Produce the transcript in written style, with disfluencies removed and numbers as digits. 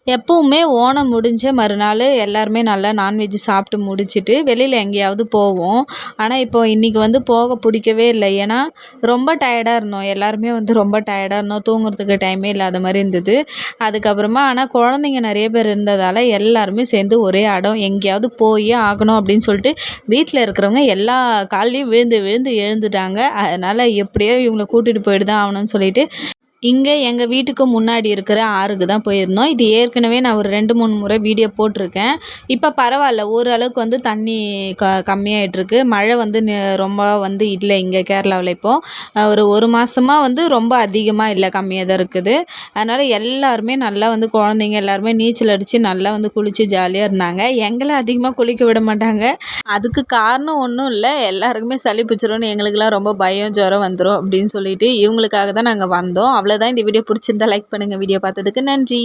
எப்பவுமே ஓணம் முடிஞ்ச மறுநாள் எல்லாருமே நல்லா நான்வெஜ் சாப்பிட்டு முடிச்சுட்டு வெளியில் எங்கேயாவது போவோம். ஆனால் இப்போ இன்றைக்கி வந்து போக பிடிக்கவே இல்லை. ஏன்னா ரொம்ப டயர்டாக இருந்தோம். எல்லாருமே வந்து ரொம்ப டயர்டாக இருந்தோம். தூங்குறதுக்கு டைமே இல்லாத மாதிரி இருந்தது. அதுக்கப்புறமா ஆனால் குழந்தைங்க நிறைய பேர் இருந்ததால் எல்லாருமே சேர்ந்து ஒரே அடம், எங்கேயாவது போயே ஆகணும் அப்படின்னு சொல்லிட்டு வீட்டில் இருக்கிறவங்க எல்லா கால்லையும் விழுந்து விழுந்து எழுந்துட்டாங்க. அதனால் எப்படியோ இவங்கள கூட்டிகிட்டு போயிட்டு தான் ஆகணும்னு சொல்லிட்டு இங்கே எங்கள் வீட்டுக்கு முன்னாடி இருக்கிற ஆறுக்கு தான் போயிருந்தோம். இது ஏற்கனவே நான் ஒரு 2, 3 முறை வீடியோ போட்டிருக்கேன். இப்போ பரவாயில்ல, ஓரளவுக்கு வந்து தண்ணி கம்மியாயிட்டிருக்கு. மழை வந்து ரொம்ப வந்து இல்லை இங்கே கேரளாவில் இப்போது. ஒரு மாதமா வந்து ரொம்ப அதிகமாக இல்லை, கம்மியாக தான் இருக்குது. அதனால் எல்லாருமே நல்லா வந்து குழந்தைங்க எல்லாருமே நீச்சல் அடித்து நல்லா வந்து குளித்து ஜாலியாக இருந்தாங்க. எங்களை அதிகமாக குளிக்க விட மாட்டாங்க. அதுக்கு காரணம் ஒன்றும் இல்லை, எல்லாருக்குமே சளி பிடிச்சிரும்னு எங்களுக்கெல்லாம் ரொம்ப பயம், ஜுரம் வந்துடும் அப்படின்னு சொல்லிட்டு இவங்களுக்காக தான் நாங்கள் வந்தோம். அவ்வளோதான். இந்த வீடியோ பிடிச்சிருந்தா லைக் பண்ணுங்கள். வீடியோ பார்த்ததுக்கு நன்றி.